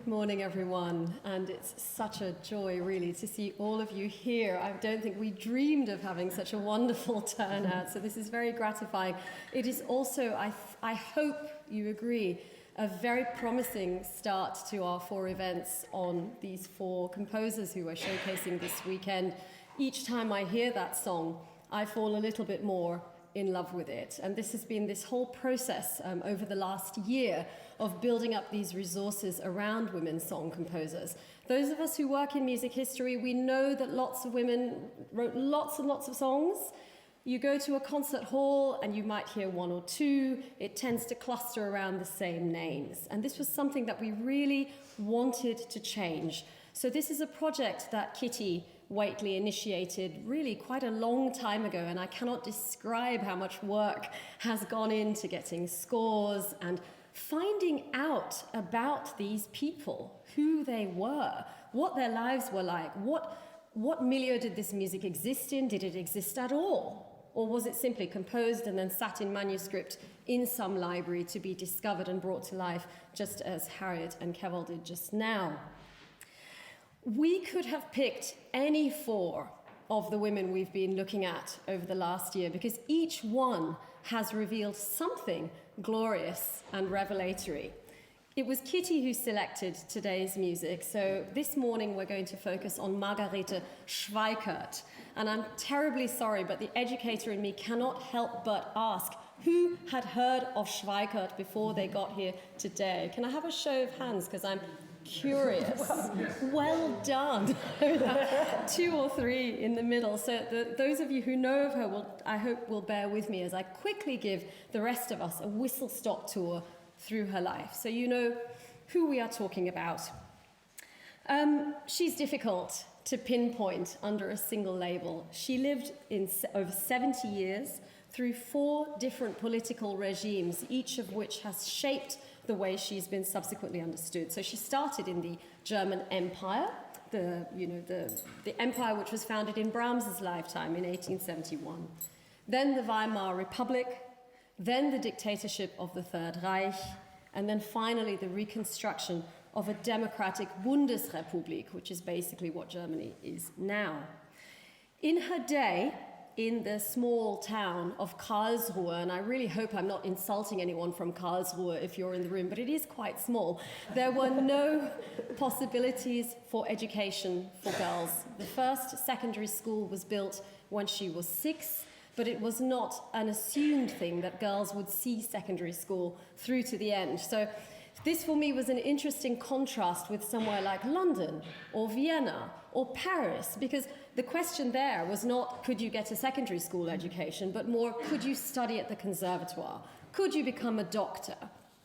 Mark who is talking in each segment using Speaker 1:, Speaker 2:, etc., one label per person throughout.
Speaker 1: Good morning, everyone, and it's such a joy, really, to see all of you here. I don't think we dreamed of having such a wonderful turnout, so this is very gratifying. It is also, I hope you agree, a very promising start to our 4 events on these 4 composers who are showcasing this weekend. Each time I hear that song, I fall a little bit more in love with it. And this has been this whole process over the last year of building up these resources around women song composers. Those of us who work in music history, we know that lots of women wrote lots and lots of songs. You go to a concert hall and you might hear 1 or 2. It tends to cluster around the same names. And this was something that we really wanted to change. So this is a project that Kitty Whately initiated really quite a long time ago, and I cannot describe how much work has gone into getting scores and finding out about these people, who they were, what their lives were like, what milieu did this music exist in, did it exist at all? Or was it simply composed and then sat in manuscript in some library to be discovered and brought to life, just as Harriet and Keval did just now? We could have picked any 4 of the women we've been looking at over the last year because each one has revealed something glorious and revelatory. It was Kitty who selected today's music, so this morning we're going to focus on Margarete Schweikert. And I'm terribly sorry, but the educator in me cannot help but ask, who had heard of Schweikert before they got here today? Can I have a show of hands, because I'm curious. Well done. 2 or 3 in the middle. So those of you who know of her, I hope will bear with me as I quickly give the rest of us a whistle-stop tour through her life, so you know who we are talking about. She's difficult to pinpoint under a single label. She lived in over 70 years through 4 different political regimes, each of which has shaped the way she's been subsequently understood. So she started in the German Empire, the empire which was founded in Brahms's lifetime in 1871. Then the Weimar Republic, then the dictatorship of the Third Reich, and then finally the reconstruction of a democratic Bundesrepublik, which is basically what Germany is now. In her day, in the small town of Karlsruhe, and I really hope I'm not insulting anyone from Karlsruhe if you're in the room, but it is quite small, there were no possibilities for education for girls. The first secondary school was built when she was 6, but it was not an assumed thing that girls would see secondary school through to the end. So this for me was an interesting contrast with somewhere like London or Vienna or Paris, because the question there was not could you get a secondary school education, but more could you study at the conservatoire? Could you become a doctor?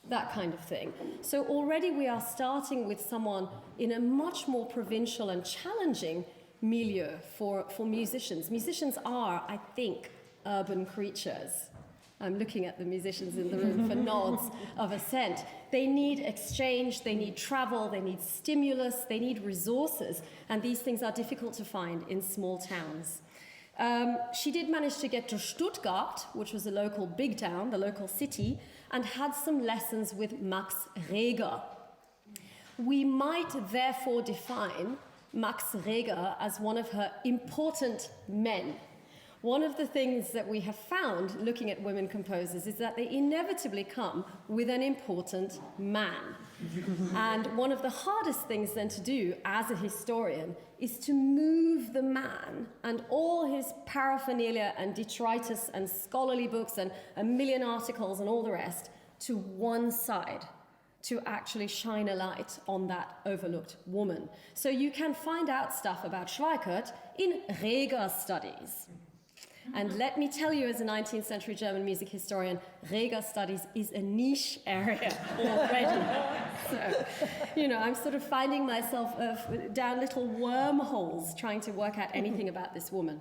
Speaker 1: That kind of thing. So already we are starting with someone in a much more provincial and challenging milieu for musicians. Musicians are, I think, urban creatures. I'm looking at the musicians in the room for nods of assent. They need exchange, they need travel, they need stimulus, they need resources, and these things are difficult to find in small towns. She did manage to get to Stuttgart, which was a local big town, the local city, and had some lessons with Max Reger. We might therefore define Max Reger as one of her important men. One of the things that we have found looking at women composers is that they inevitably come with an important man. And one of the hardest things then to do as a historian is to move the man and all his paraphernalia and detritus and scholarly books and a million articles and all the rest to one side, to actually shine a light on that overlooked woman. So you can find out stuff about Schweikert in Reger studies. And let me tell you, as a 19th century German music historian, Reger studies is a niche area already. So, I'm sort of finding myself down little wormholes trying to work out anything about this woman.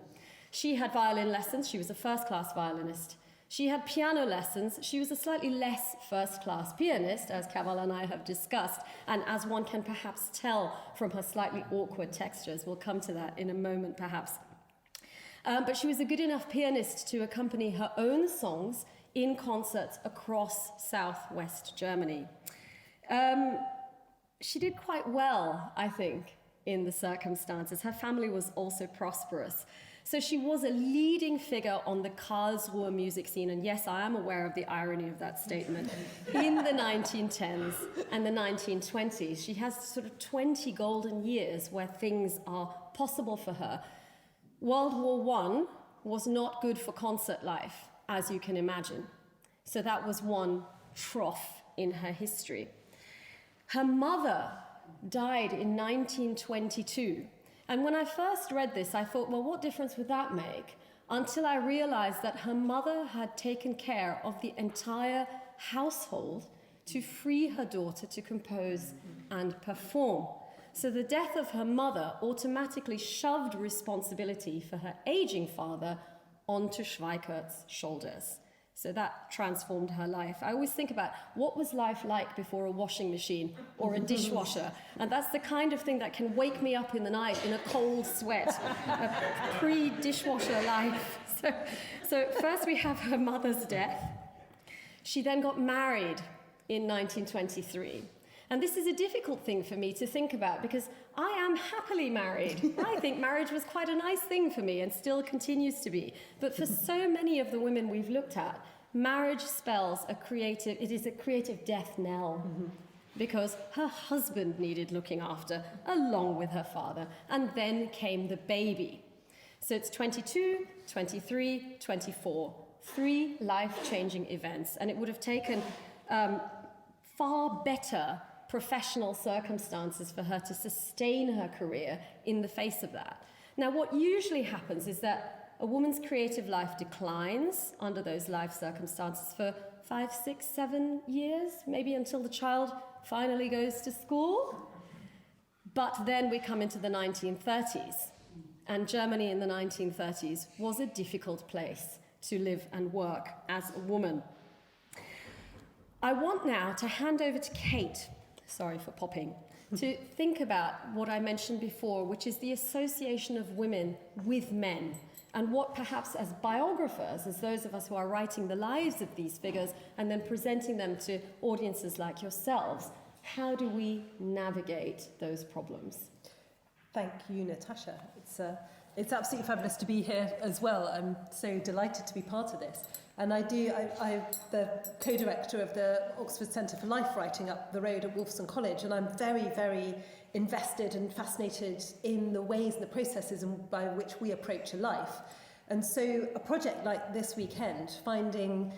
Speaker 1: She had violin lessons. She was a first-class violinist. She had piano lessons. She was a slightly less first-class pianist, as Keval and I have discussed, and as one can perhaps tell from her slightly awkward textures. We'll come to that in a moment, perhaps. But she was a good enough pianist to accompany her own songs in concerts across southwest Germany. she did quite well, I think, in the circumstances. Her family was also prosperous. So she was a leading figure on the Karlsruhe music scene, and yes, I am aware of the irony of that statement, in the 1910s and the 1920s. She has sort of 20 golden years where things are possible for her. World War I was not good for concert life, as you can imagine. So that was one trough in her history. Her mother died in 1922. And when I first read this, I thought, well, what difference would that make? Until I realized that her mother had taken care of the entire household to free her daughter to compose and perform. So the death of her mother automatically shoved responsibility for her aging father onto Schweikert's shoulders. So that transformed her life. I always think about what was life like before a washing machine or a dishwasher. And that's the kind of thing that can wake me up in the night in a cold sweat, a pre-dishwasher life. So first we have her mother's death. She then got married in 1923. And this is a difficult thing for me to think about because I am happily married. I think marriage was quite a nice thing for me and still continues to be. But for so many of the women we've looked at, marriage spells it is a creative death knell. Because her husband needed looking after along with her father. And then came the baby. So it's 22, 23, 24. 3 life-changing events. And it would have taken far better professional circumstances for her to sustain her career in the face of that. Now, what usually happens is that a woman's creative life declines under those life circumstances for 5, 6, 7 years, maybe until the child finally goes to school. But then we come into the 1930s, and Germany in the 1930s was a difficult place to live and work as a woman. I want now to hand over to Kate, sorry for popping, to think about what I mentioned before, which is the association of women with men, and what perhaps as biographers, as those of us who are writing the lives of these figures and then presenting them to audiences like yourselves, how do we navigate those problems?
Speaker 2: Thank you, Natasha. It's absolutely fabulous to be here as well. I'm so delighted to be part of this. And I'm the co-director of the Oxford Centre for Life Writing up the road at Wolfson College, and I'm very, very invested and fascinated in the ways and the processes by which we approach a life. And so a project like this weekend, finding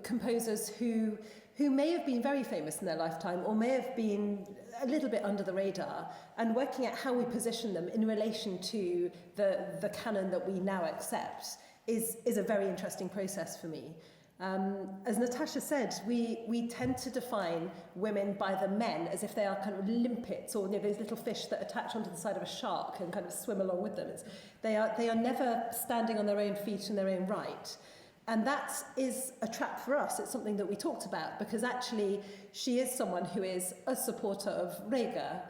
Speaker 2: composers who may have been very famous in their lifetime or may have been a little bit under the radar, and working out how we position them in relation to the canon that we now accept is a very interesting process for me. As Natasha said, we tend to define women by the men as if they are kind of limpets or those little fish that attach onto the side of a shark and kind of swim along with them. They are never standing on their own feet in their own right. And that is a trap for us. It's something that we talked about because actually she is someone who is a supporter of Reger.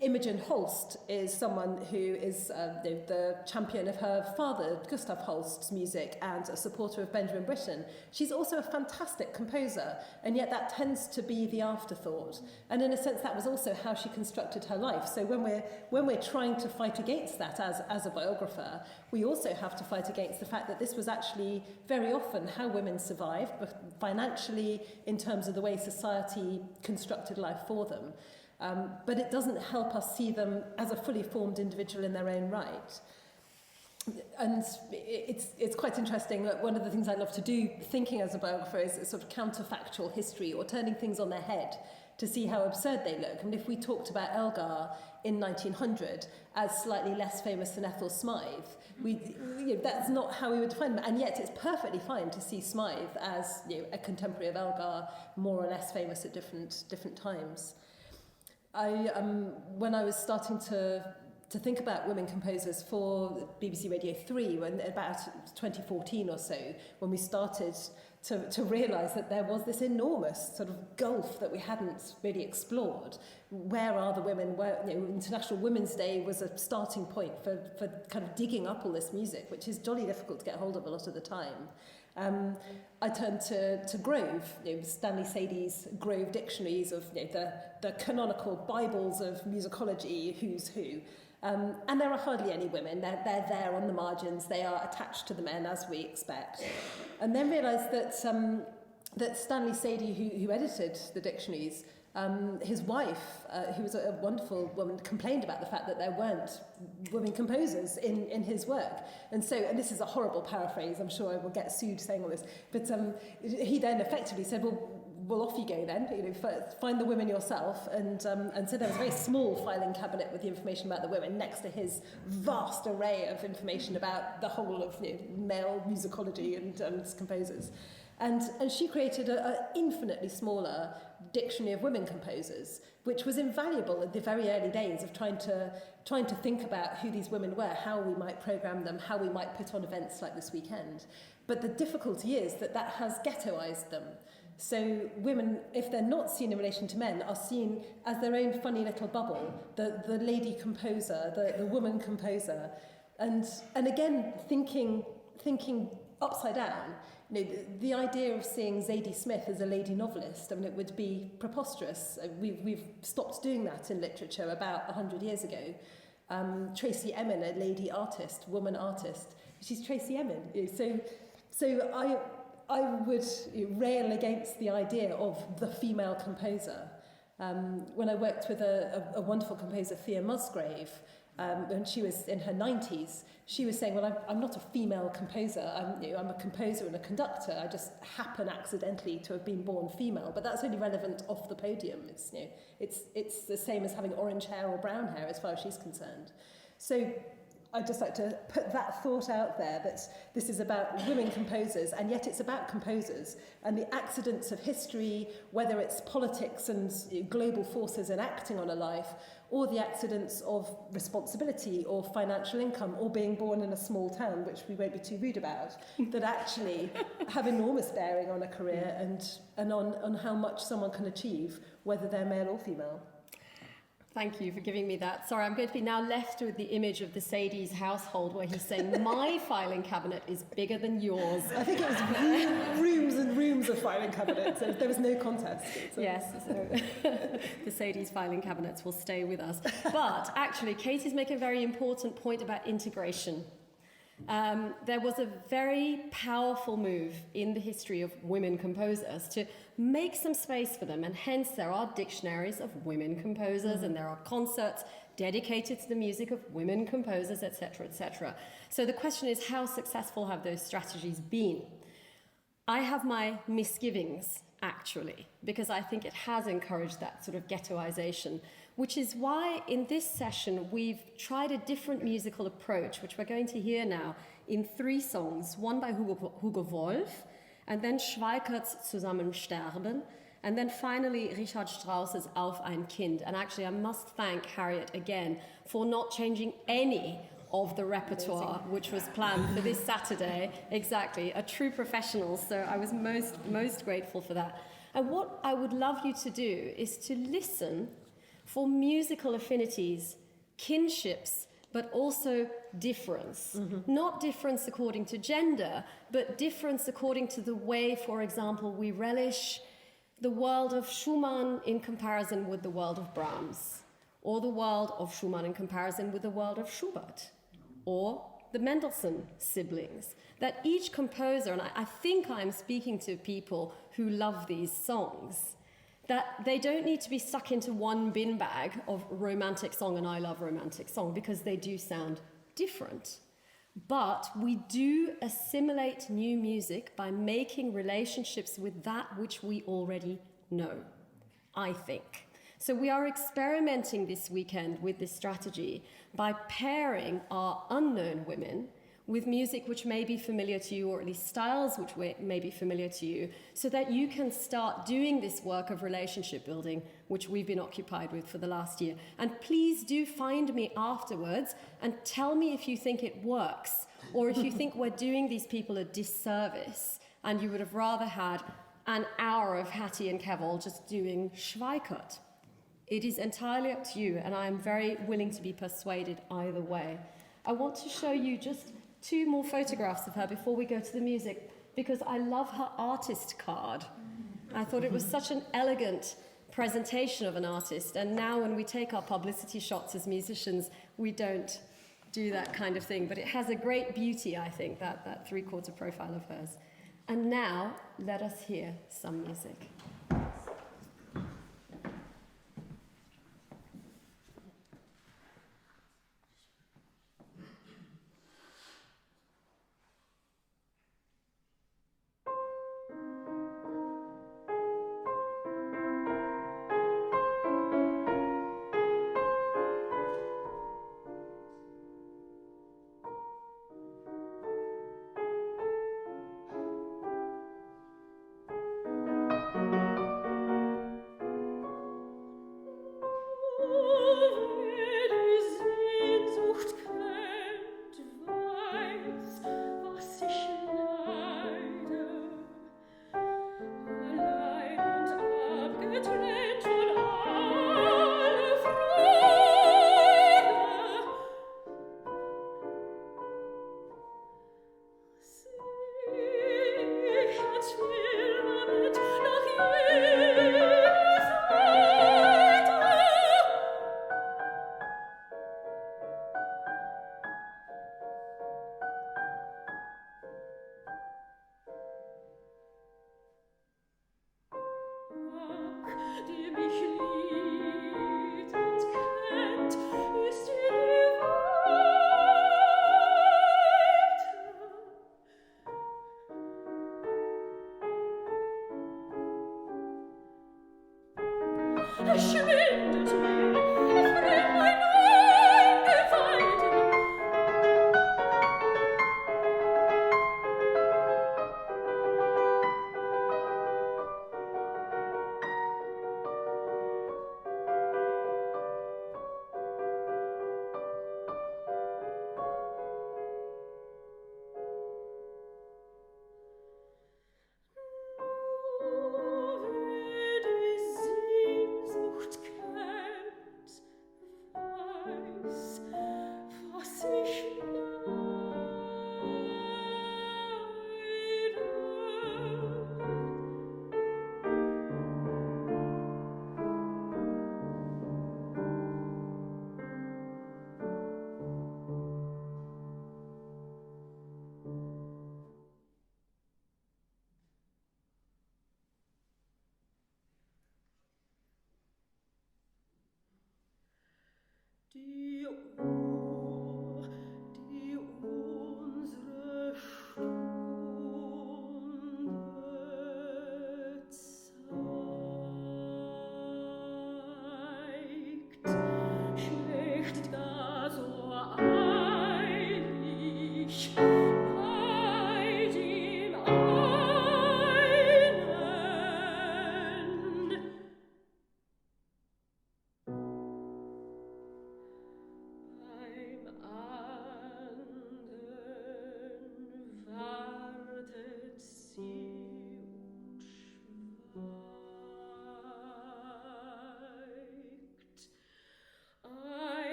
Speaker 2: Imogen Holst is someone who is the champion of her father, Gustav Holst's music, and a supporter of Benjamin Britten. She's also a fantastic composer, and yet that tends to be the afterthought. And in a sense, that was also how she constructed her life. So when we're trying to fight against that as a biographer, we also have to fight against the fact that this was actually very often how women survived, financially, in terms of the way society constructed life for them. But it doesn't help us see them as a fully formed individual in their own right. And it's quite interesting that one of the things I love to do, thinking as a biographer, is sort of counterfactual history or turning things on their head to see how absurd they look. And if we talked about Elgar in 1900 as slightly less famous than Ethel Smythe, that's not how we would define them. And yet it's perfectly fine to see Smythe as a contemporary of Elgar, more or less famous at different times. When I was starting to think about women composers for BBC Radio 3, when about 2014 or so, when we started to realise that there was this enormous sort of gulf that we hadn't really explored. Where are the women? International Women's Day was a starting point for kind of digging up all this music, which is jolly difficult to get hold of a lot of the time. I turned to Grove, Stanley Sadie's Grove dictionaries of the canonical Bibles of musicology, who's who. And there are hardly any women. They're there on the margins. They are attached to the men, as we expect. And then realised that Stanley Sadie, who edited the dictionaries, his wife, who was a wonderful woman, complained about the fact that there weren't women composers in his work. And this is a horrible paraphrase, I'm sure I will get sued saying all this, but he then effectively said, well, off you go then, find the women yourself. And so there was a very small filing cabinet with the information about the women next to his vast array of information about the whole of male musicology and composers. And she created an infinitely smaller dictionary of women composers, which was invaluable at the very early days of trying to think about who these women were, how we might program them, how we might put on events like this weekend. But the difficulty is that has ghettoized them. So women, if they're not seen in relation to men, are seen as their own funny little bubble, the lady composer, the woman composer. And again, thinking upside down, the idea of seeing Zadie Smith as a lady novelist, it would be preposterous. We've stopped doing that in literature about 100 years ago. Tracy Emin, a lady artist, woman artist, she's Tracy Emin. So I would rail against the idea of the female composer. When I worked with a wonderful composer, Thea Musgrave, when she was in her 90s, she was saying, well, I'm not a female composer. I'm a composer and a conductor. I just happen accidentally to have been born female, but that's only relevant off the podium. It's the same as having orange hair or brown hair as far as she's concerned. So I'd just like to put that thought out there, that this is about women composers, and yet it's about composers and the accidents of history, whether it's politics and global forces enacting on a life, or the accidents of responsibility or financial income, or being born in a small town, which we won't be too rude about, that actually have enormous bearing on a career and on how much someone can achieve, whether they're male or female.
Speaker 1: Thank you for giving me that. Sorry, I'm going to be now left with the image of the Sadie's household where he's saying, my filing cabinet is bigger than yours.
Speaker 2: I think it was rooms and rooms of filing cabinets. There was no contest.
Speaker 1: Yes, so the Sadie's filing cabinets will stay with us. But actually, Katie's making a very important point about integration. There was a very powerful move in the history of women composers to make some space for them, and hence there are dictionaries of women composers, and there are concerts dedicated to the music of women composers, etc., etc. So the question is, how successful have those strategies been? I have my misgivings, actually, because I think it has encouraged that sort of ghettoization, which is why in this session we've tried a different musical approach, which we're going to hear now in 3 songs, one by Hugo Wolf, and then Schweikert's Zusammen sterben, and then finally Richard Strauss's Auf ein Kind. And actually I must thank Harriet again for not changing any of the repertoire which was planned for this Saturday. Exactly, a true professional, so I was most grateful for that. And what I would love you to do is to listen for musical affinities, kinships, but also difference. Not difference according to gender, but difference according to the way, for example, we relish the world of Schumann in comparison with the world of Brahms, or the world of Schumann in comparison with the world of Schubert, or the Mendelssohn siblings. That each composer, and I think I'm speaking to people who love these songs, that they don't need to be stuck into one bin bag of romantic song and I love romantic song, because they do sound different. But we do assimilate new music by making relationships with that which we already know, I think. So we are experimenting this weekend with this strategy by pairing our unknown women with music which may be familiar to you, or at least styles which may be familiar to you, so that you can start doing this work of relationship building, which we've been occupied with for the last year. And please do find me afterwards and tell me if you think it works, or if you think we're doing these people a disservice, and you would have rather had an hour of Hattie and Keval just doing Schweikert. It is entirely up to you, and I am very willing to be persuaded either way. I want to show you just 2 more photographs of her before we go to the music. because I love her artist card. I thought it was such an elegant presentation of an artist, and now when we take our publicity shots as musicians, we don't do that kind of thing, but it has a great beauty, I think, that three-quarter profile of hers. And now, let us hear some music.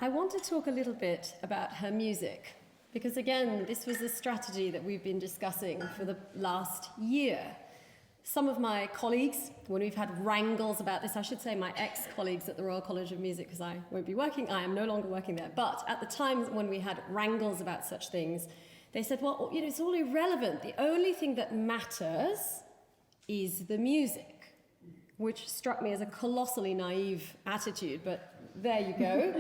Speaker 1: I want to talk a little bit about her music, because again, this was a strategy that we've been discussing for the last year. Some of my colleagues, when we've had wrangles about this, I should say my ex-colleagues at the Royal College of Music, because I won't be working, I am no longer working there, but at the time when we had wrangles about such things, they said, well, you know, it's all irrelevant. The only thing that matters is the music, which struck me as a colossally naive attitude, but there you go.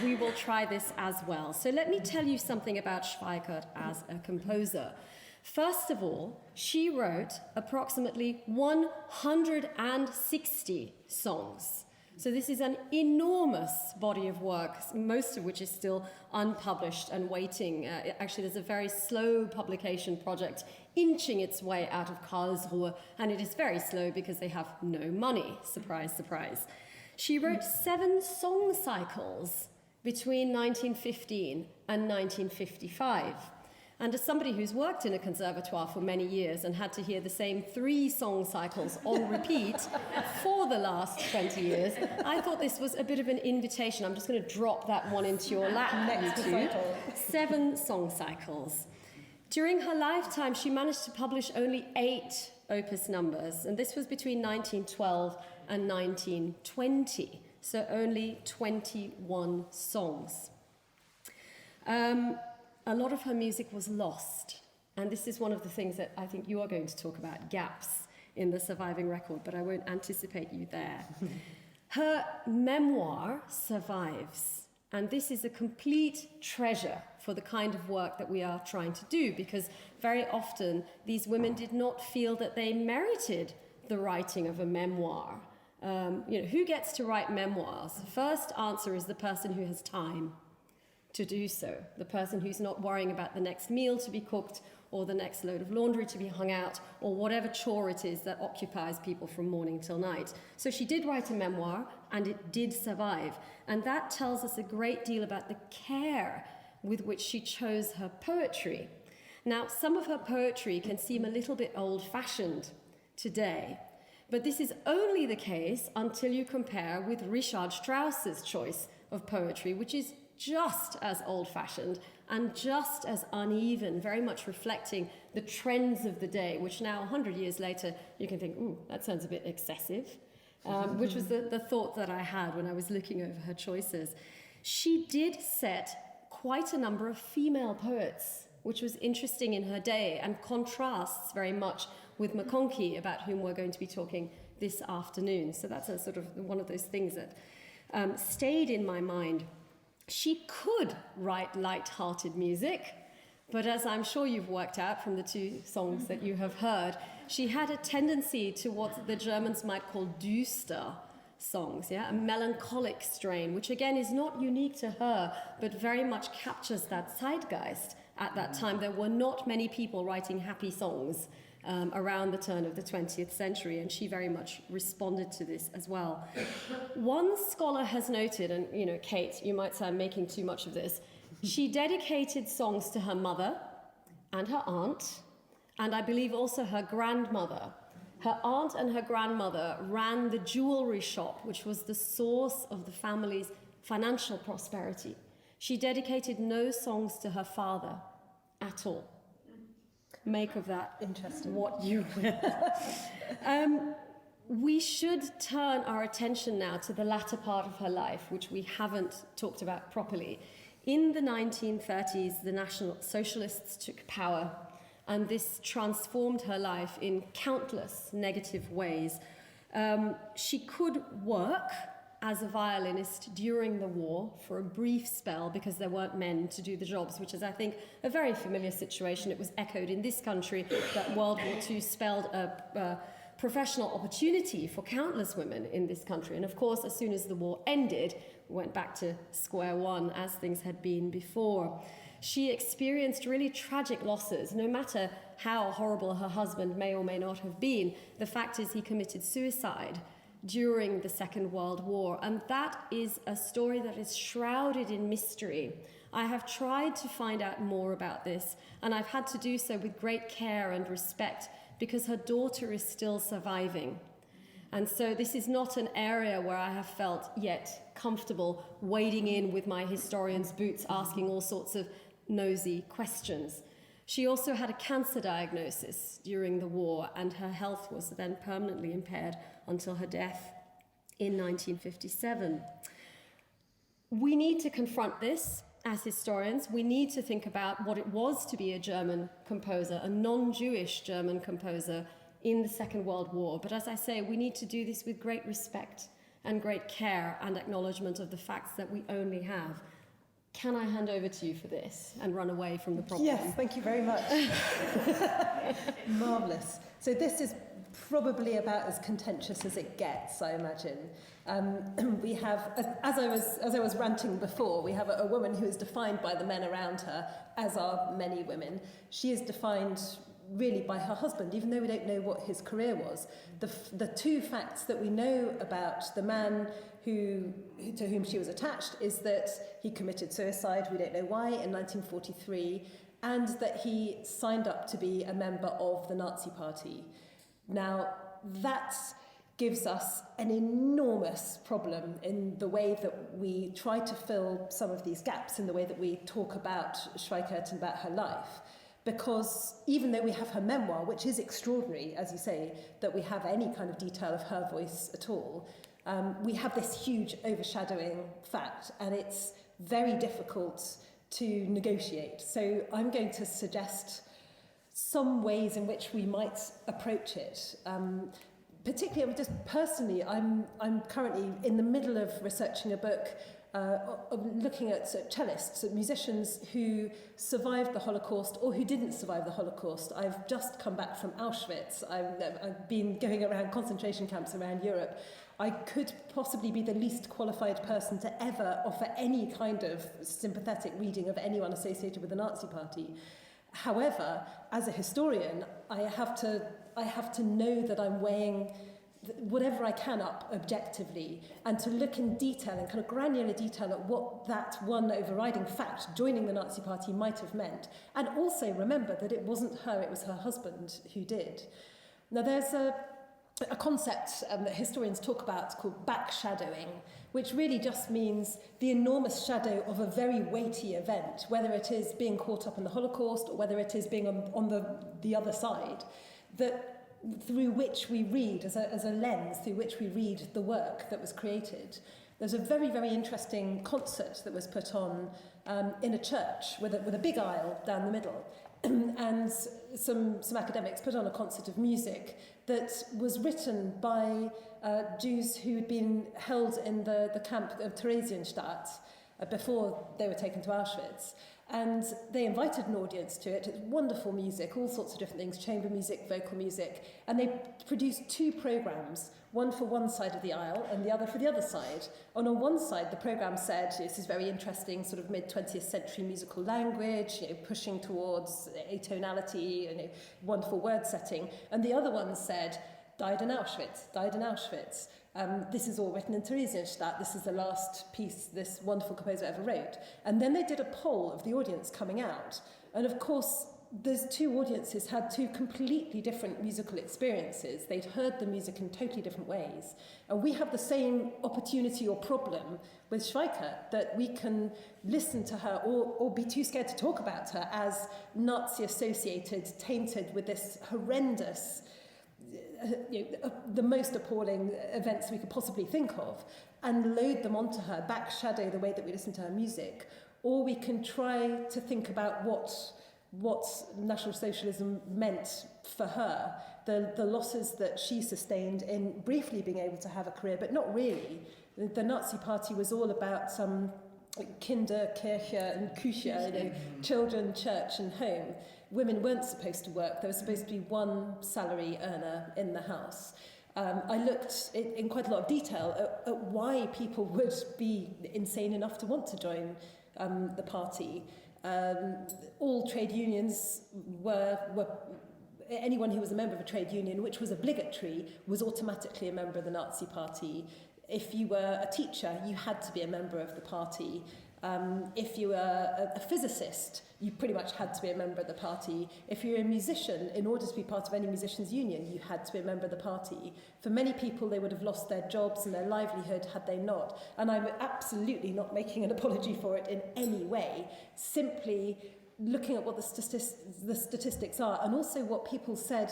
Speaker 1: We will try this as well. So let me tell you something about Schweikert as a composer. First of all, she wrote approximately 160 songs. So this is an enormous body of work, most of which is still unpublished and waiting. Actually, there's a very slow publication project inching its way out of Karlsruhe, and it is very slow because they have no money. Surprise, surprise. She wrote 7 song cycles between 1915 and 1955. And as somebody who's worked in a conservatoire for many years and had to hear the same 3 song cycles on repeat for the last 20 years, I thought this was a bit of an invitation. I'm just going to drop that one into your lap, you two. 7 song cycles. During her lifetime, she managed to publish only 8 opus numbers, and this was between 1912 and 1920, so only 21 songs. A lot of her music was lost, and this is one of the things that I think you are going to talk about, gaps in the surviving record, but I won't anticipate you there. Her memoir survives, and this is a complete treasure for the kind of work that we are trying to do, because very often these women did not feel that they merited the writing of a memoir. Who gets to write memoirs? The first answer is the person who has time to do so, the person who's not worrying about the next meal to be cooked or the next load of laundry to be hung out or whatever chore it is that occupies people from morning till night. So she did write a memoir, and it did survive, and that tells us a great deal about the care with which she chose her poetry. Now, some of her poetry can seem a little bit old-fashioned today, but this is only the case until you compare with Richard Strauss's choice of poetry, which is just as old-fashioned and just as uneven, very much reflecting the trends of the day, which now, 100 years later, you can think, ooh, that sounds a bit excessive, which was the thought that I had when I was looking over her choices. She did set quite a number of female poets, which was interesting in her day and contrasts very much with McConkie, about whom we're going to be talking this afternoon. So that's a sort of one of those things that stayed in my mind. She could write light-hearted music, but as I'm sure you've worked out from the 2 songs that you have heard, she had a tendency to what the Germans might call düster songs, a melancholic strain, which again is not unique to her, but very much captures that zeitgeist. At that time, there were not many people writing happy songs around the turn of the 20th century, and she very much responded to this as well. One scholar has noted, and Kate, you might say I'm making too much of this, she dedicated songs to her mother and her aunt, and I believe also her grandmother. Her aunt and her grandmother ran the jewelry shop, which was the source of the family's financial prosperity. She dedicated no songs to her father at all. Make of that what you will. We should turn our attention now to the latter part of her life, which we haven't talked about properly. In the 1930s, the National Socialists took power, and this transformed her life in countless negative ways. She could work as a violinist during the war for a brief spell because there weren't men to do the jobs, which is, I think, a very familiar situation. It was echoed in this country that World War II spelled a professional opportunity for countless women in this country. And of course, as soon as the war ended, we went back to square one as things had been before. She experienced really tragic losses. No matter how horrible her husband may or may not have been, the fact is he committed suicide during the Second World War, and that is a story that is shrouded in mystery. I have tried to find out more about this, and I've had to do so with great care and respect because her daughter is still surviving. And so this is not an area where I have felt yet comfortable wading in with my historian's boots, asking all sorts of nosy questions. She also had a cancer diagnosis during the war, and her health was then permanently impaired until her death in 1957. We need to confront this as historians. We need to think about what it was to be a German composer, a non-Jewish German composer in the Second World War. But as I say, we need to do this with great respect and great care and acknowledgement of the facts that we only have. Can I hand over to you for this and run away from the problem?
Speaker 2: Yes, thank you very much. Marvellous. So this is probably about as contentious as it gets, I imagine. We have, as I was ranting before, we have a woman who is defined by the men around her, as are many women. She is defined really by her husband, even though we don't know what his career was. The two facts that we know about the man to whom she was attached is that he committed suicide, we don't know why, in 1943, and that he signed up to be a member of the Nazi Party. Now, that gives us an enormous problem in the way that we try to fill some of these gaps, in the way that we talk about Schweikert and about her life. Because even though we have her memoir, which is extraordinary, as you say, that we have any kind of detail of her voice at all, we have this huge overshadowing fact, and it's very difficult to negotiate. So I'm going to suggest some ways in which we might approach it. Particularly, just personally, I'm currently in the middle of researching a book looking at cellists, musicians who survived the Holocaust or who didn't survive the Holocaust. I've just come back from Auschwitz. I've been going around concentration camps around Europe. I could possibly be the least qualified person to ever offer any kind of sympathetic reading of anyone associated with the Nazi Party. However, as a historian, I have to know that I'm weighing whatever I can up objectively, and to look in detail, in kind of granular detail, at what that one overriding fact, joining the Nazi Party, might have meant. And also remember that it wasn't her, it was her husband who did. Now there's a concept that historians talk about called backshadowing, which really just means the enormous shadow of a very weighty event, whether it is being caught up in the Holocaust or whether it is being on the other side, that through which we read, as a lens through which we read the work that was created. There's a very, very interesting concert that was put on in a church with a big aisle down the middle. And some academics put on a concert of music that was written by Jews who had been held in the camp of Theresienstadt before they were taken to Auschwitz. And they invited an audience to it. It's wonderful music, all sorts of different things, chamber music, vocal music. And they produced two programs, one for one side of the aisle and the other for the other side. And on one side, the program said, this is very interesting sort of mid-20th century musical language, pushing towards atonality, wonderful word setting. And the other one said, died in Auschwitz, died in Auschwitz. This is all written in Theresienstadt. This is the last piece this wonderful composer ever wrote. And then they did a poll of the audience coming out. And of course, those two audiences had two completely different musical experiences. They'd heard the music in totally different ways. And we have the same opportunity or problem with Schweikert, that we can listen to her or be too scared to talk about her as Nazi-associated, tainted with this horrendous, the most appalling events we could possibly think of, and load them onto her, backshadow the way that we listen to her music. Or we can try to think about what National Socialism meant for her, the losses that she sustained in briefly being able to have a career, but not really. The Nazi Party was all about Kinder, Kirche and Küche, children, church and home. Women weren't supposed to work. There was supposed to be one salary earner in the house. I looked in quite a lot of detail at why people would be insane enough to want to join the party. All trade unions were anyone who was a member of a trade union, which was obligatory, was automatically a member of the Nazi Party. If you were a teacher, you had to be a member of the party. If you were a physicist, you pretty much had to be a member of the party. If you were a musician, in order to be part of any musicians' union, you had to be a member of the party. For many people, they would have lost their jobs and their livelihood had they not. And I'm absolutely not making an apology for it in any way, simply looking at what the statistics are, and also what people said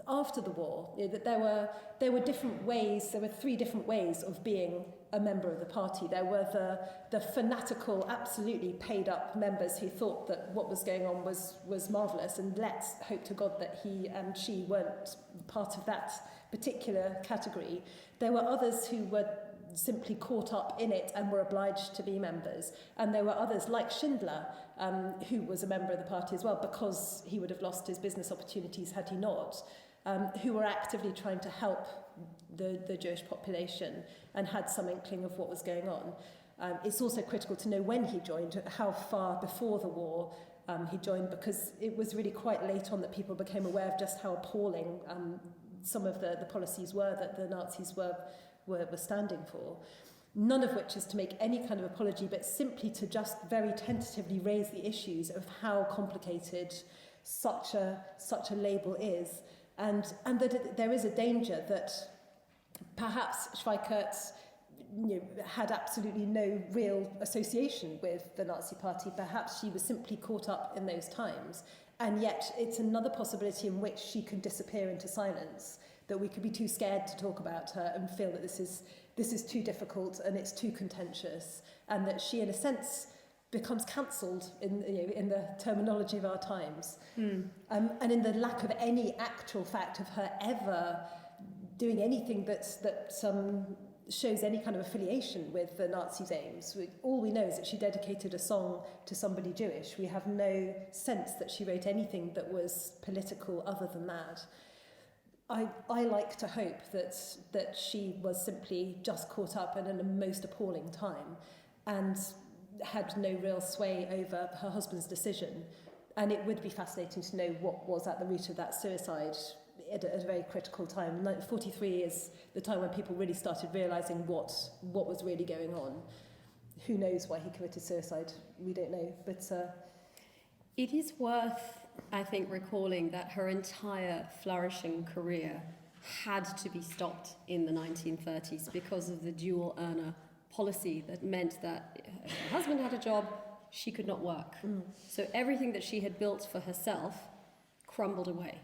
Speaker 2: after the war, that there were different ways, there were 3 different ways of being a member of the party. There were the fanatical, absolutely paid up members who thought that what was going on was marvellous, and let's hope to God that he and she weren't part of that particular category. There were others who were simply caught up in it and were obliged to be members. And there were others like Schindler, who was a member of the party as well, because he would have lost his business opportunities had he not, who were actively trying to help the Jewish population and had some inkling of what was going on. It's also critical to know when he joined, how far before the war he joined, because it was really quite late on that people became aware of just how appalling some of the policies were that the Nazis were standing for. None of which is to make any kind of apology, but simply to just very tentatively raise the issues of how complicated such a label is, and that there is a danger that perhaps Schweikert had absolutely no real association with the Nazi Party. Perhaps she was simply caught up in those times, and yet it's another possibility in which she could disappear into silence, that we could be too scared to talk about her and feel that this is too difficult and it's too contentious, and that she, in a sense, becomes cancelled in the terminology of our times. And in the lack of any actual fact of her ever doing anything that shows any kind of affiliation with the Nazis' aims. All we know is that she dedicated a song to somebody Jewish. We have no sense that she wrote anything that was political other than that. I like to hope that she was simply just caught up in a most appalling time and had no real sway over her husband's decision. And it would be fascinating to know what was at the root of that suicide at a very critical time. 43 is the time when people really started realising what was really going on. Who knows why he committed suicide? We don't know. But
Speaker 1: it is worth, I think, recalling that her entire flourishing career had to be stopped in the 1930s because of the dual earner policy that meant that if her husband had a job, she could not work. So everything that she had built for herself crumbled away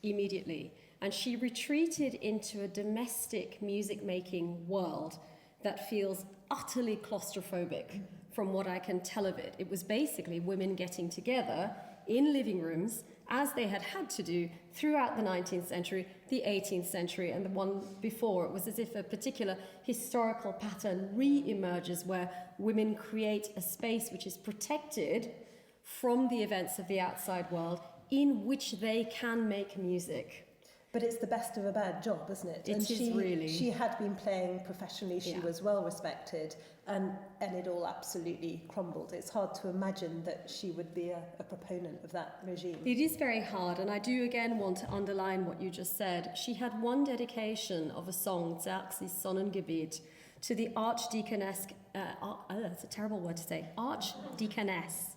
Speaker 1: immediately. And she retreated into a domestic music-making world that feels utterly claustrophobic from what I can tell of it. It was basically women getting together in living rooms, as they had to do throughout the 19th century, the 18th century, and the one before. It was as if a particular historical pattern re-emerges where women create a space which is protected from the events of the outside world in which they can make music.
Speaker 2: But it's the best of a bad job, isn't it? She had been playing professionally, she was well respected, and it all absolutely crumbled. It's hard to imagine that she would be a proponent of that regime.
Speaker 1: It is very hard, and I do again want to underline what you just said. She had one dedication of a song, Xerxes Sonnengebet, to the archdeaconess, that's a terrible word to say, archdeaconess,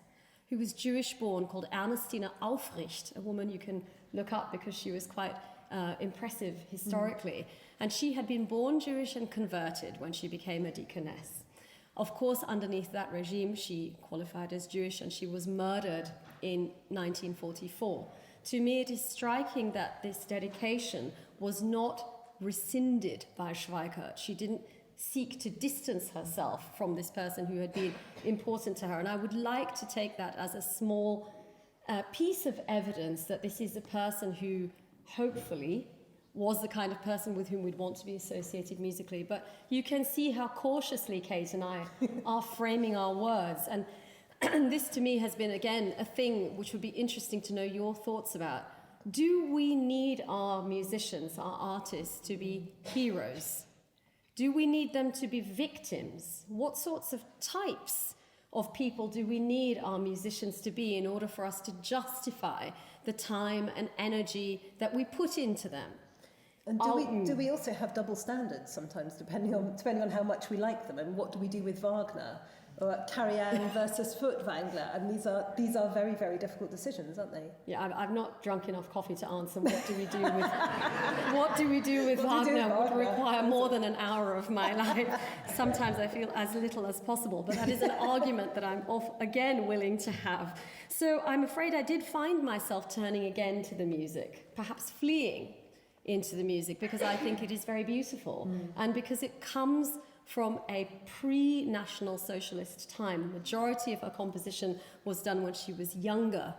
Speaker 1: who was Jewish born, called Ernestina Aufricht, a woman you can look up because she was quite impressive historically. And she had been born Jewish and converted when she became a deaconess. Of course, underneath that regime, she qualified as Jewish and she was murdered in 1944. To me, it is striking that this dedication was not rescinded by Schweikert. She didn't seek to distance herself from this person who had been important to her. And I would like to take that as a small piece of evidence that this is a person who hopefully was the kind of person with whom we'd want to be associated musically. But you can see how cautiously Kate and I are framing our words. And this to me has been, again, a thing which would be interesting to know your thoughts about. Do we need our musicians, our artists, to be heroes? Do we need them to be victims? What sorts of types of people do we need our musicians to be in order for us to justify the time and energy that we put into them?
Speaker 2: And do we also have double standards sometimes, depending on how much we like them? And what do we do with Wagner? Or Karajan versus Furtwängler, and these are very, very difficult decisions, aren't they?
Speaker 1: Yeah, I've not drunk enough coffee to answer what do we do with Wagner would require more than an hour of my life. Sometimes I feel as little as possible, but that is an argument that I'm again willing to have. So I'm afraid I did find myself turning again to the music, perhaps fleeing into the music, because I think it is very beautiful and because it comes from a pre-National Socialist time. The majority of her composition was done when she was younger.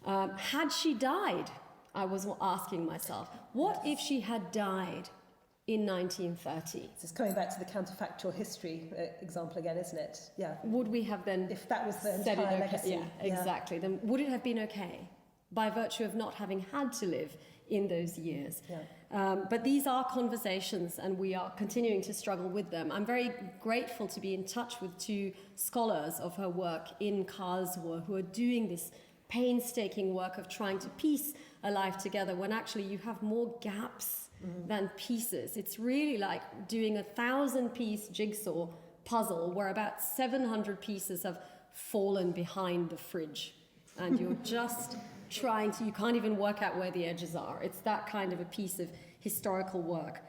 Speaker 1: Had she died, I was asking myself, what if she had died in 1930?
Speaker 2: This is coming back to the counterfactual history example again, isn't it? Yeah.
Speaker 1: Would we have then...
Speaker 2: If that was the
Speaker 1: said
Speaker 2: entire
Speaker 1: it okay?
Speaker 2: legacy.
Speaker 1: Yeah, exactly. Then would it have been okay by virtue of not having had to live in those years?
Speaker 2: Yeah.
Speaker 1: But these are conversations and we are continuing to struggle with them. I'm very grateful to be in touch with two scholars of her work in Karlsruhe who are doing this painstaking work of trying to piece a life together when actually you have more gaps than pieces. It's really like doing a 1,000-piece jigsaw puzzle where about 700 pieces have fallen behind the fridge and you're just... you can't even work out where the edges are. It's that kind of a piece of historical work.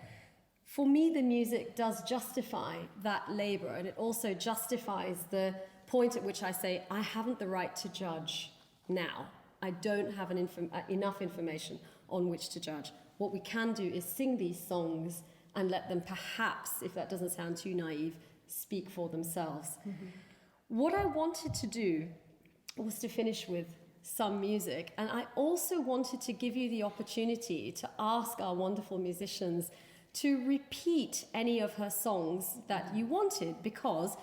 Speaker 1: For me, the music does justify that labor, and it also justifies the point at which I say, I haven't the right to judge now. I don't have enough information on which to judge. What we can do is sing these songs and let them perhaps, if that doesn't sound too naive, speak for themselves. What I wanted to do was to finish with some music, and I also wanted to give you the opportunity to ask our wonderful musicians to repeat any of her songs that you wanted, because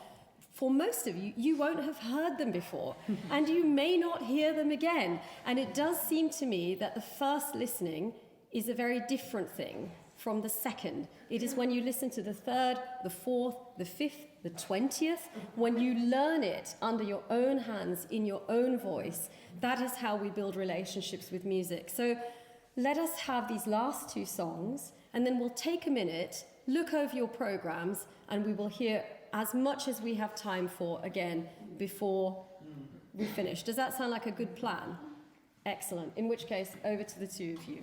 Speaker 1: for most of you, you won't have heard them before and you may not hear them again. And it does seem to me that the first listening is a very different thing from the second. It is when you listen to the third, the fourth, the fifth, the 20th, when you learn it under your own hands, in your own voice. That is how we build relationships with music. So let us have these last two songs, and then we'll take a minute, look over your programs, and we will hear as much as we have time for again before we finish. Does that sound like a good plan? Excellent. In which case, over to the two of you.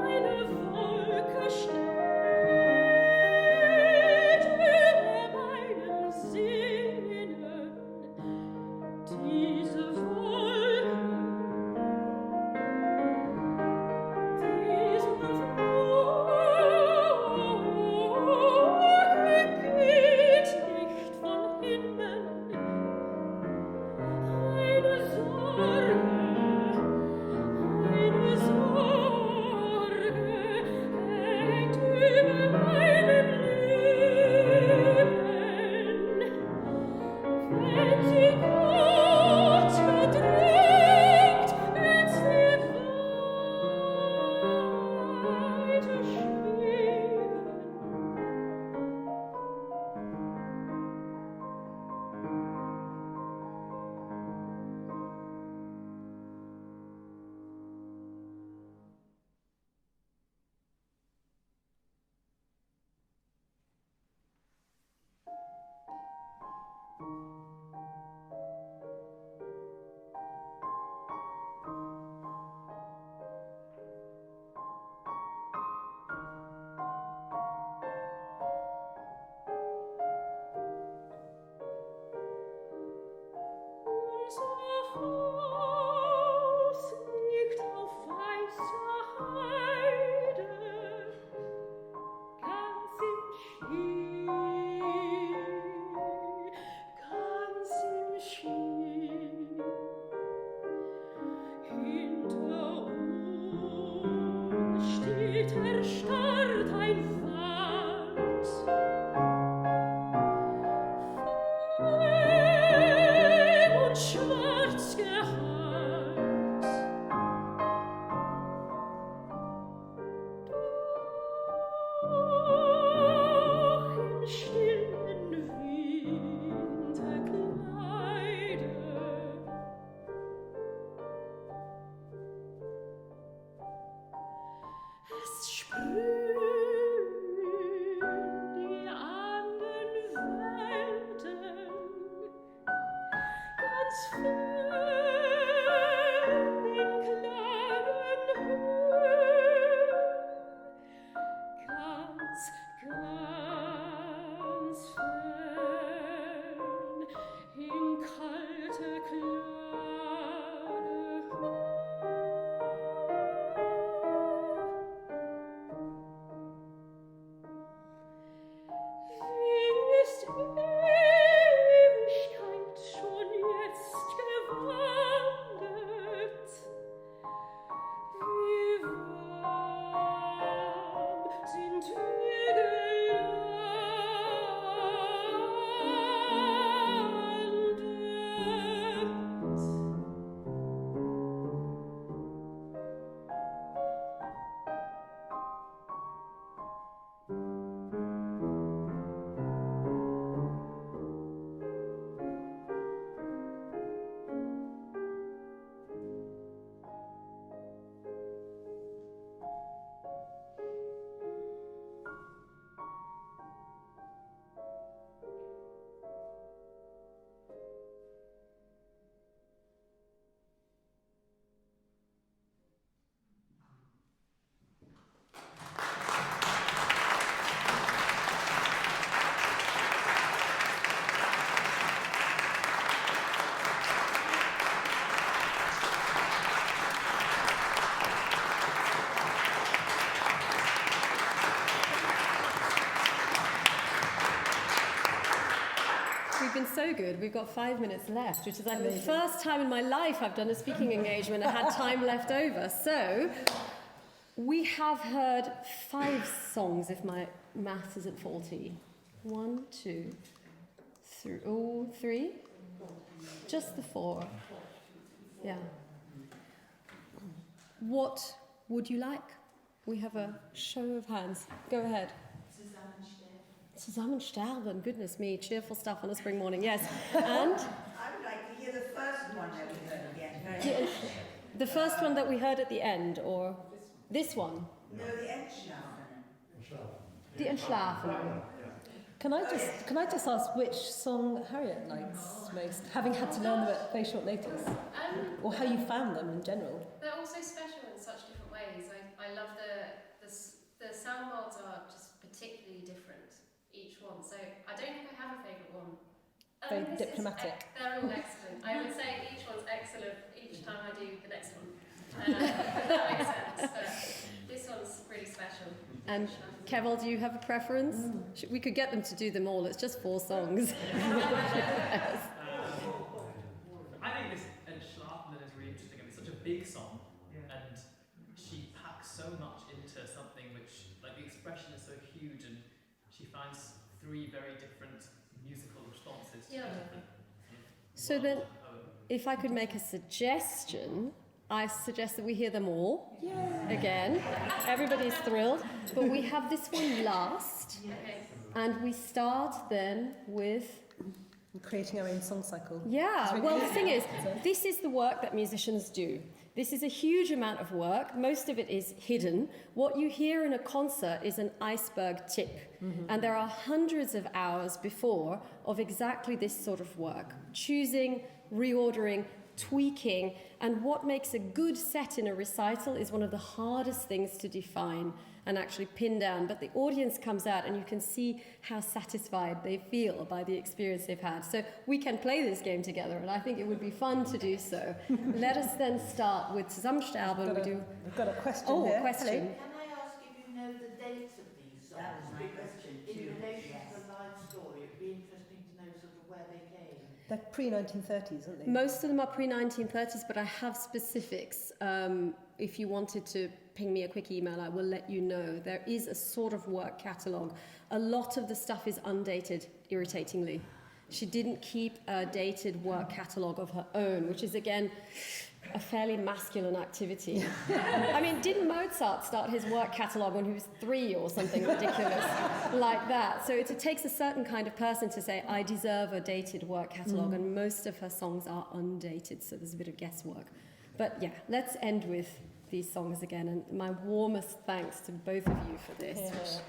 Speaker 3: Eine Wolke
Speaker 1: Been so good. We've got 5 minutes left, which is like the first time in my life I've done a speaking engagement and had time left over. So we have heard 5 songs, if my maths isn't faulty. 1, 2, 3. Oh, 3? Just the 4. Yeah. What would you like? We have a show of hands. Go ahead. Zusammen sterben, goodness me, cheerful stuff on a spring morning, yes. And?
Speaker 3: I would like to hear the first one that we heard at the end.
Speaker 1: The first one that we heard at the end, or this one?
Speaker 3: No, the Entschlafen.
Speaker 1: Die Entschlafenen.
Speaker 2: Can I just ask which song Harriet likes most, having had to learn them at very short notice? Or how you found them in general?
Speaker 4: They're all so special in such different ways. I love the sound molds are just particularly different, each one. So I don't think I have a favourite one.
Speaker 2: Very diplomatic.
Speaker 4: They're all excellent. I would say each one's excellent each time I do the next one. If that makes sense. But this one's really special.
Speaker 1: And Keval, do you have a preference? We could get them to do them all. It's just 4 songs.
Speaker 5: I think this Entschlafenen is really interesting. It's such a big song, and she packs so much into something which, like, the expression is so huge, and she finds 3 very different musical responses to different.
Speaker 1: So then, if I could make a suggestion, I suggest that we hear them all again. Everybody's thrilled, but we have this one last, and we start then with.
Speaker 2: Creating our own song cycle.
Speaker 1: Yeah, well, the thing is, this is the work that musicians do. This is a huge amount of work. Most of it is hidden. What you hear in a concert is an iceberg tip. And there are hundreds of hours before of exactly this sort of work. Choosing, reordering, tweaking. And what makes a good set in a recital is one of the hardest things to define and actually pin down. But the audience comes out and you can see how satisfied they feel by the experience they've had. So we can play this game together, and I think it would be fun to do so. Let us then start with Zusammensterben.
Speaker 2: We've got a question
Speaker 1: Oh,
Speaker 2: here.
Speaker 1: a question.
Speaker 3: Can I ask if you know the dates of these songs? That was my question too.
Speaker 6: In relation to the live story, it'd be interesting to know sort of where they came.
Speaker 2: They're pre-1930s, aren't they?
Speaker 1: Most of them are pre-1930s, but I have specifics. If you wanted to ping me a quick email, I will let you know. There is a sort of work catalogue. A lot of the stuff is undated, irritatingly. She didn't keep a dated work catalogue of her own, which is, again, a fairly masculine activity. I mean, didn't Mozart start his work catalogue when he was 3 or something ridiculous like that? So it takes a certain kind of person to say, I deserve a dated work catalogue, and most of her songs are undated, so there's a bit of guesswork. But yeah, let's end with these songs again, and my warmest thanks to both of you for this.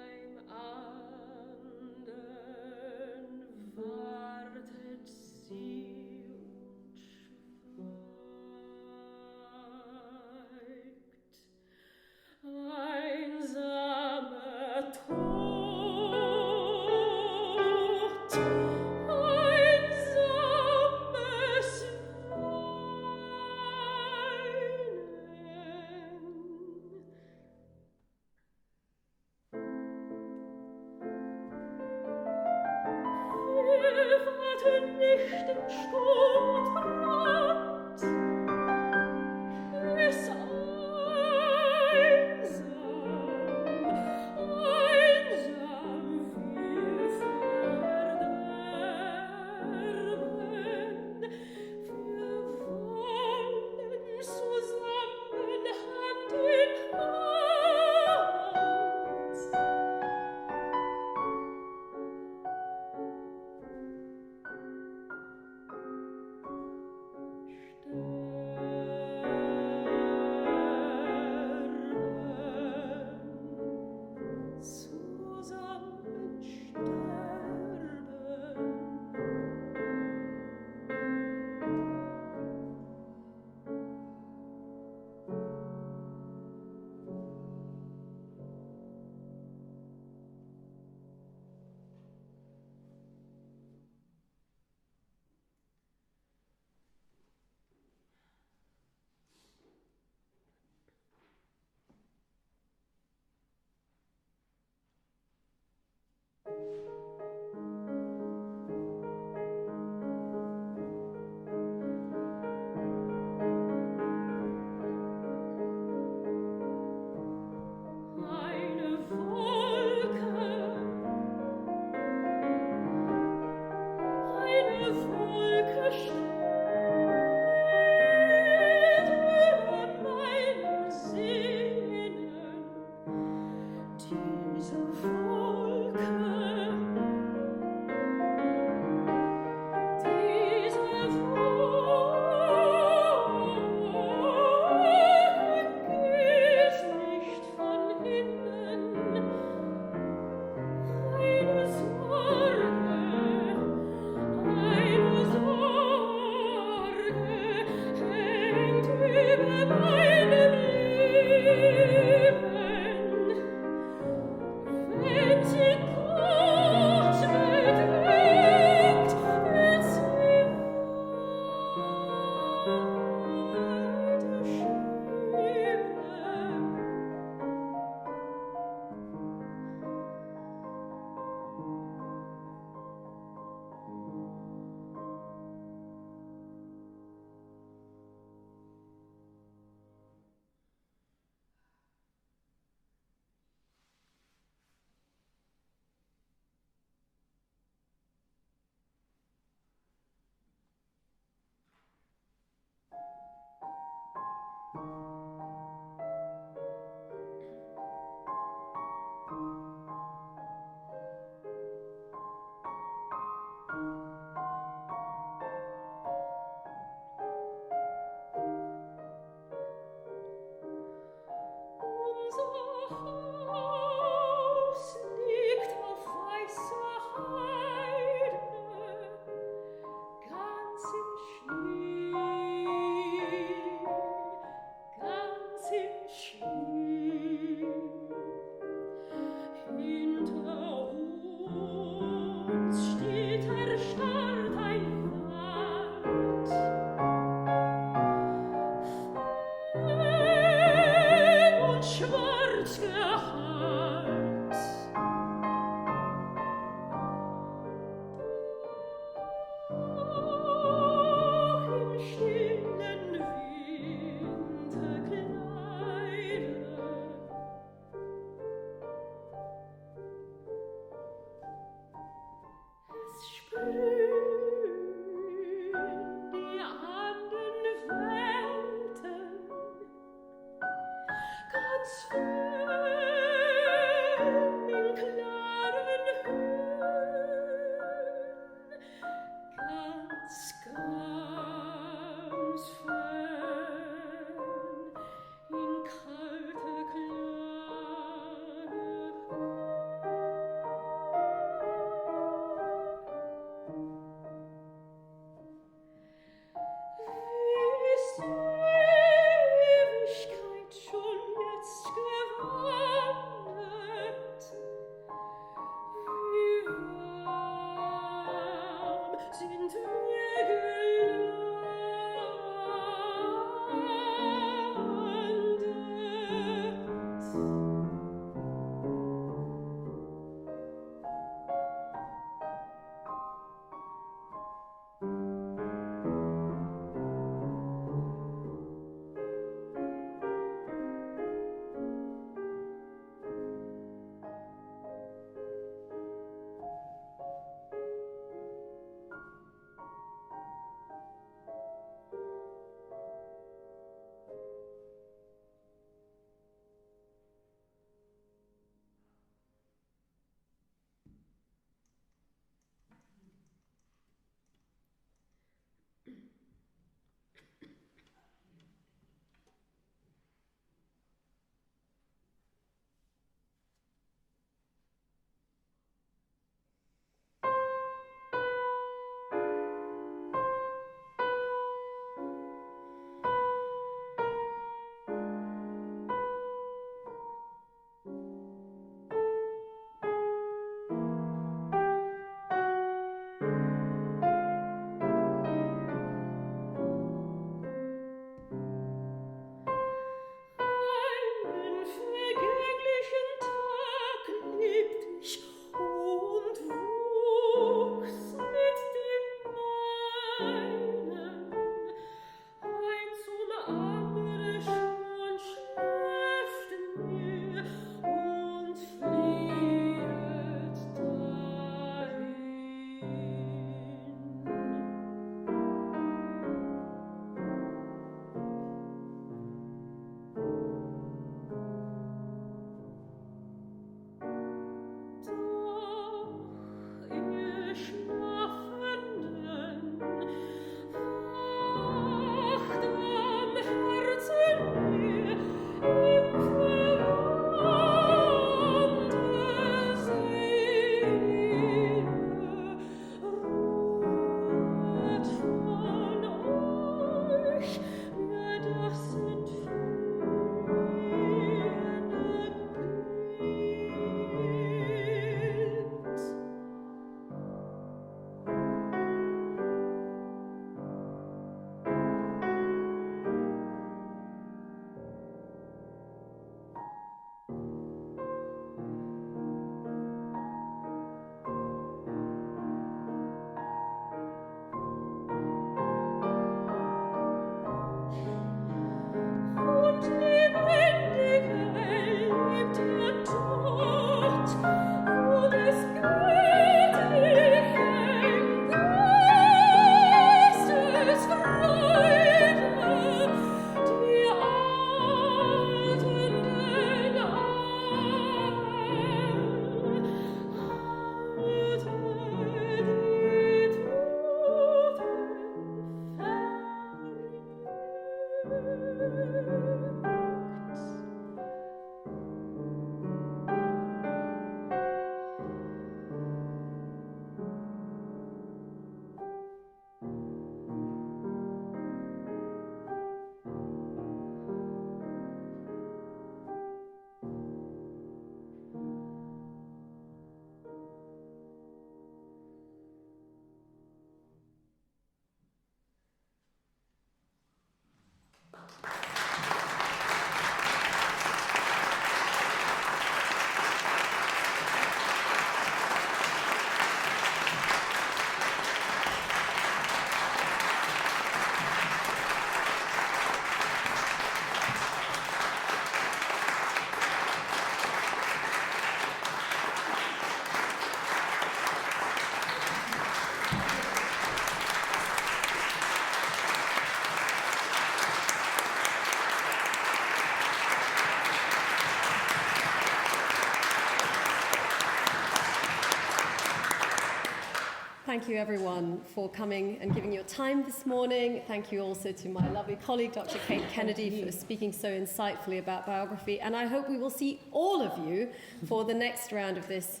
Speaker 1: thank you everyone for coming and giving your time this morning. Thank you also to my lovely colleague, Dr. Kate Kennedy, for speaking so insightfully about biography. And I hope we will see all of you for the next round of this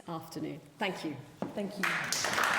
Speaker 1: afternoon. Thank you.
Speaker 2: Thank you.